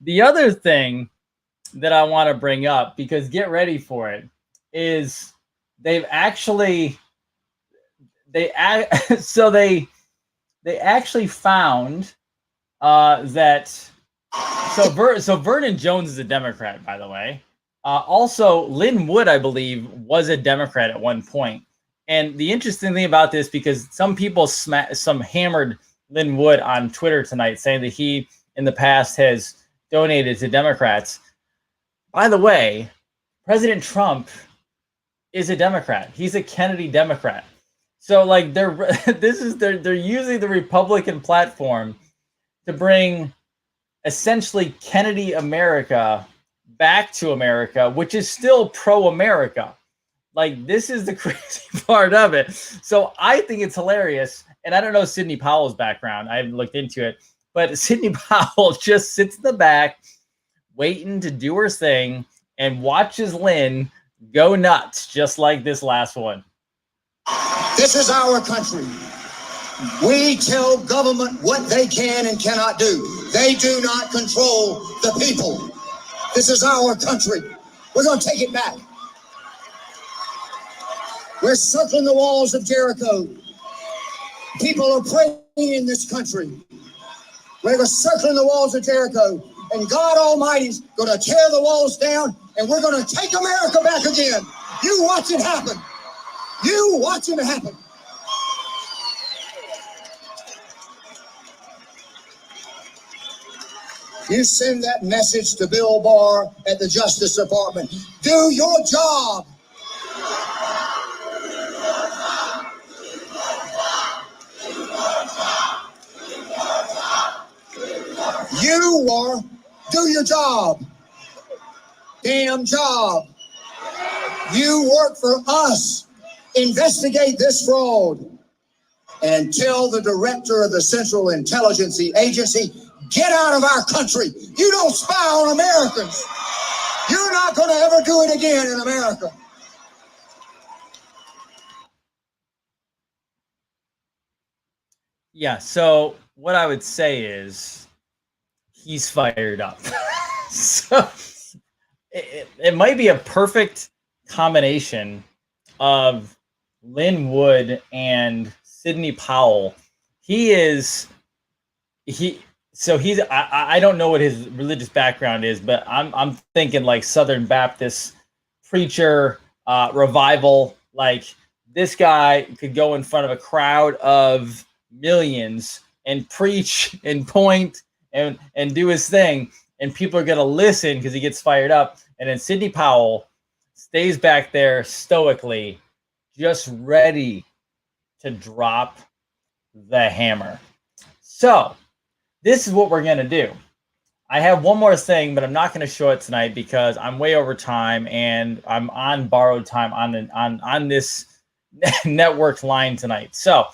the other thing that I want to bring up, because get ready for it, is they actually found that so Vernon Jones is a Democrat, by the way. Also, Lynn Wood, I believe, was a Democrat at one point. And the interesting thing about this, because some people hammered Lynn Wood on Twitter tonight, saying that he in the past has donated to Democrats. By the way, President Trump is a Democrat. He's a Kennedy Democrat. So like they're using the Republican platform to bring essentially Kennedy America back to America, which is still pro-America. Like, this is the crazy part of it. So I think it's hilarious. And I don't know Sidney Powell's background. I haven't looked into it. But Sidney Powell just sits in the back, waiting to do her thing, and watches Lynn go nuts, just like this last one. This is our country. We tell government what they can and cannot do. They do not control the people. This is our country. We're going to take it back. We're circling the walls of Jericho. People are praying in this country. We're circling the walls of Jericho. And God Almighty's going to tear the walls down, and we're going to take America back again. You watch it happen. You watch it happen. You send that message to Bill Barr at the Justice Department. Do your job. You are, do your job. Damn job. You work for us. Investigate this fraud. And tell the director of the Central Intelligence Agency, get out of our country. You don't spy on Americans. You're not going to ever do it again in America. Yeah, so what I would say is he's fired up. So it might be a perfect combination of Lynn Wood and Sidney Powell. I don't know what his religious background is, but I'm thinking like Southern Baptist preacher, revival. Like, this guy could go in front of a crowd of millions and preach and point and do his thing, and people are going to listen because he gets fired up. And then Sidney Powell stays back there stoically, just ready to drop the hammer. So this is what we're going to do. I have one more thing, but I'm not going to show it tonight because I'm way over time and I'm on borrowed time on this network line tonight. So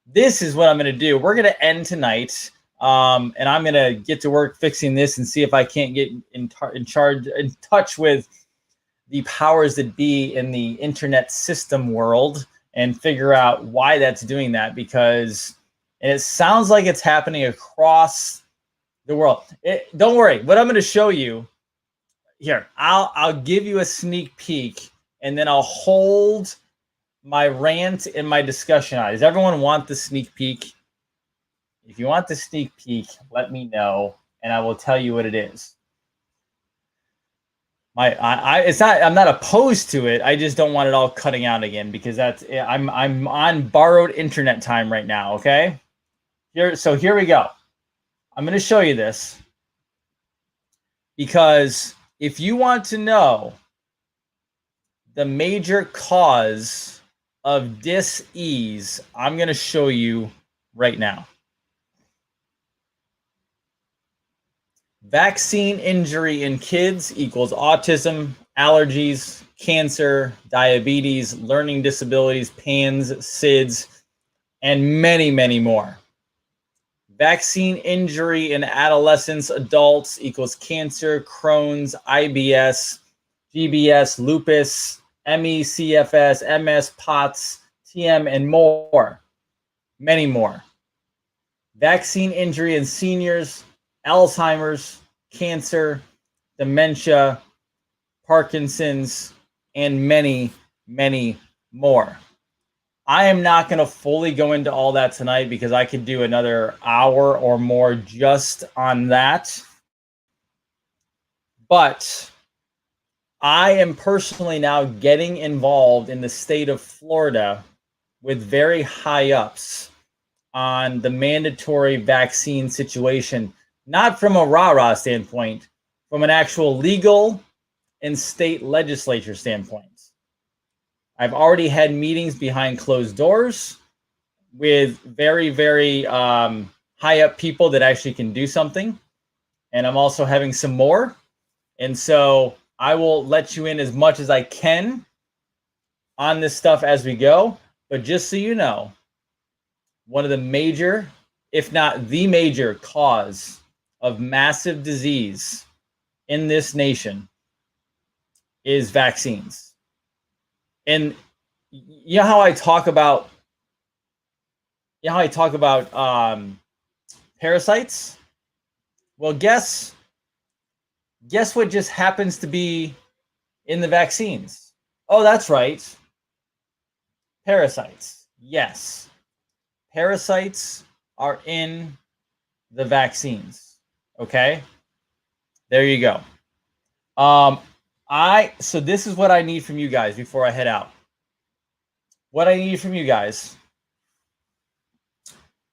this is what I'm going to do. We're going to end tonight, and I'm going to get to work fixing this and see if I can't get in touch with the powers that be in the internet system world and figure out why that's doing that, because and it sounds like it's happening across the world. Don't worry. What I'm going to show you here, I'll give you a sneak peek, and then I'll hold my rant and my discussion on. Does everyone want the sneak peek? If you want the sneak peek, let me know, and I will tell you what it is. I'm not opposed to it. I just don't want it all cutting out again because I'm on borrowed internet time right now. Okay, so here we go. I'm going to show you this because if you want to know the major cause of dis-ease, I'm going to show you right now. Vaccine injury in kids equals autism, allergies, cancer, diabetes, learning disabilities, PANS, SIDS, and many, many more. Vaccine injury in adolescents, adults equals cancer, Crohn's, IBS, GBS, lupus, ME, CFS, MS, POTS, TM, and more. Many more. Vaccine injury in seniors, Alzheimer's, cancer, dementia, Parkinson's, and many, many more. I am not going to fully go into all that tonight because I could do another hour or more just on that. But I am personally now getting involved in the state of Florida with very high ups on the mandatory vaccine situation, not from a rah-rah standpoint, from an actual legal and state legislature standpoint. I've already had meetings behind closed doors with very, very high up people that actually can do something. And I'm also having some more. And so I will let you in as much as I can on this stuff as we go. But just so you know, one of the major, if not the major cause of massive disease in this nation is vaccines. And you know how I talk about parasites? Well, guess what just happens to be in the vaccines? Oh, that's right. Parasites. Yes. Parasites are in the vaccines. Okay? There you go. So this is what I need from you guys before I head out. What I need from you guys,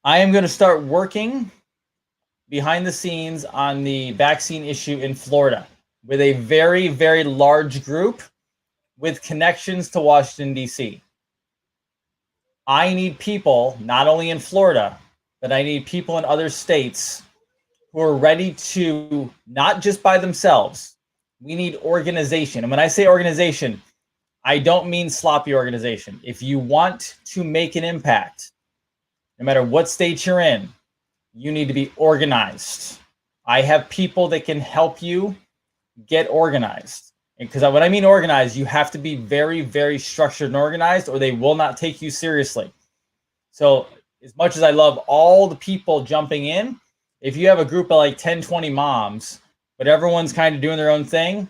I am going to start working behind the scenes on the vaccine issue in Florida with a very, very large group with connections to Washington, D.C. I need people, not only in Florida, but I need people in other states who are ready to, not just by themselves, we need organization. And when I say organization, I don't mean sloppy organization. If you want to make an impact, no matter what state you're in, you need to be organized. I have people that can help you get organized. And because when I mean organized, you have to be very, very structured and organized, or they will not take you seriously. So as much as I love all the people jumping in, if you have a group of like 10, 20 moms, but everyone's kind of doing their own thing,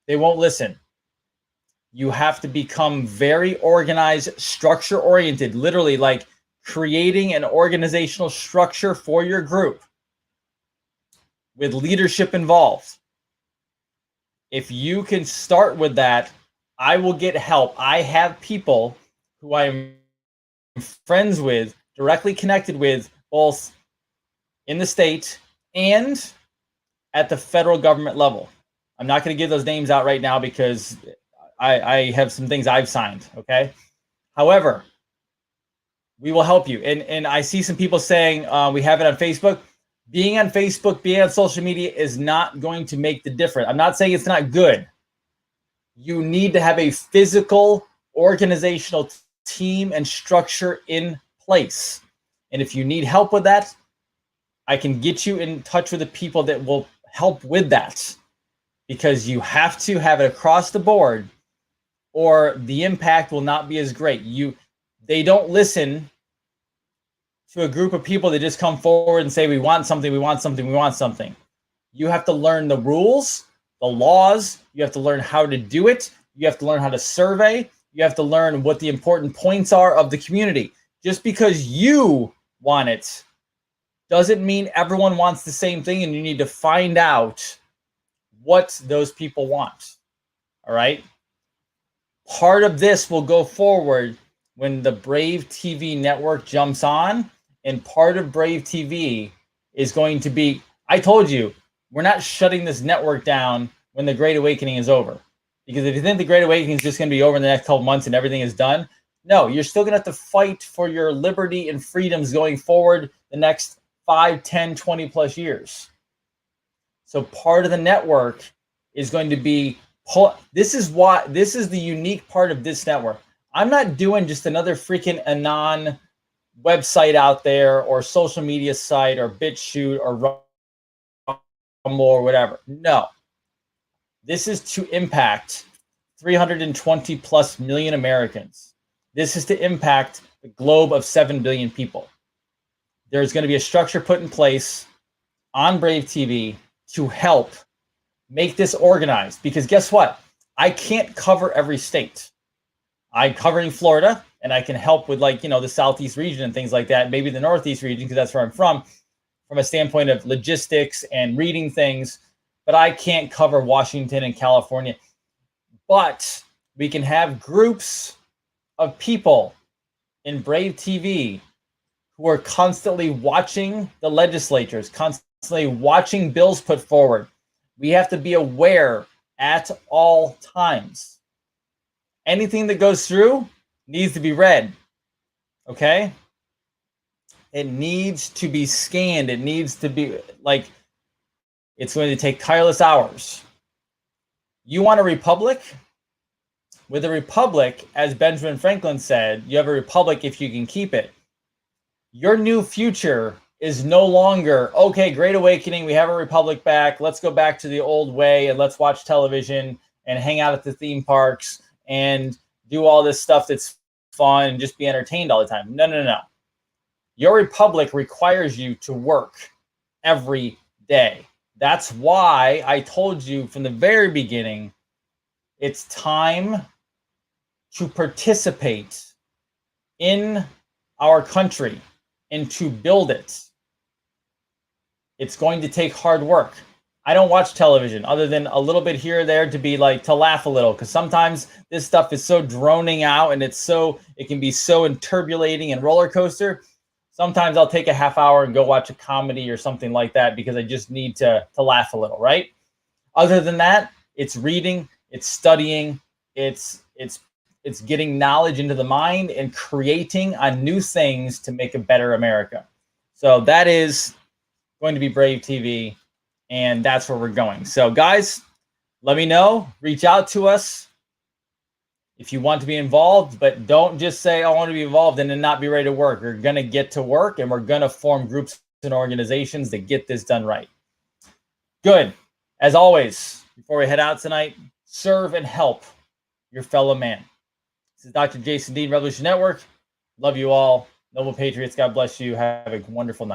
they won't listen. You have to become very organized, structure oriented, literally like creating an organizational structure for your group with leadership involved. If you can start with that, I will get help. I have people who I am friends with, directly connected with, both in the state and at the federal government level. I'm not going to give those names out right now because I have some things I've signed, okay? However, we will help you. And I see some people saying we have it on Facebook. Being on Facebook, being on social media is not going to make the difference. I'm not saying it's not good. You need to have a physical organizational team and structure in place. And if you need help with that, I can get you in touch with the people that will help with that, because you have to have it across the board or the impact will not be as great. They don't listen to a group of people that just come forward and say, we want something, we want something, we want something. You have to learn the rules, the laws. You have to learn how to do it. You have to learn how to survey. You have to learn what the important points are of the community. Just because you want it doesn't mean everyone wants the same thing, and you need to find out what those people want. All right? Part of this will go forward when the Brave TV network jumps on, and part of Brave TV is going to be, I told you, we're not shutting this network down when the Great Awakening is over. Because if you think the Great Awakening is just going to be over in the next couple months and everything is done, no, you're still going to have to fight for your liberty and freedoms going forward the next 5, 10, 20 plus years. So part of the network is going to be, this is the unique part of this network. I'm not doing just another freaking Anon website out there or social media site or BitChute or Rumble or whatever. No. This is to impact 320 plus million Americans. This is to impact the globe of 7 billion people. There's going to be a structure put in place on Brave TV to help make this organized, because guess what? I can't cover every state. I'm covering Florida, and I can help with, like, the Southeast region and things like that, maybe the Northeast region, because that's where I'm from a standpoint of logistics and reading things, but I can't cover Washington and California. But we can have groups of people in Brave TV who are constantly watching the legislatures, constantly watching bills put forward. We have to be aware at all times. Anything that goes through needs to be read, okay? It needs to be scanned. It needs to be, like, it's going to take tireless hours. You want a republic? With a republic, as Benjamin Franklin said, you have a republic if you can keep it. Your new future is no longer, okay, Great Awakening, we have a republic back, let's go back to the old way and let's watch television and hang out at the theme parks and do all this stuff that's fun and just be entertained all the time. No, no, no. Your republic requires you to work every day. That's why I told you from the very beginning, it's time to participate in our country and to build it. It's going to take hard work. I don't watch television other than a little bit here or there to be like, to laugh a little, because sometimes this stuff is so droning out and it can be so turbulating and roller coaster. Sometimes I'll take a half hour and go watch a comedy or something like that because I just need to laugh a little, right? Other than that, it's reading, it's studying, it's getting knowledge into the mind and creating on new things to make a better America. So that is going to be Brave TV, and that's where we're going. So guys, let me know, reach out to us if you want to be involved, but don't just say, I want to be involved and then not be ready to work. We're going to get to work, and we're going to form groups and organizations that get this done right. Good. As always, before we head out tonight, serve and help your fellow man. This is Dr. Jason Dean, Revolution Network. Love you all. Noble Patriots, God bless you. Have a wonderful night.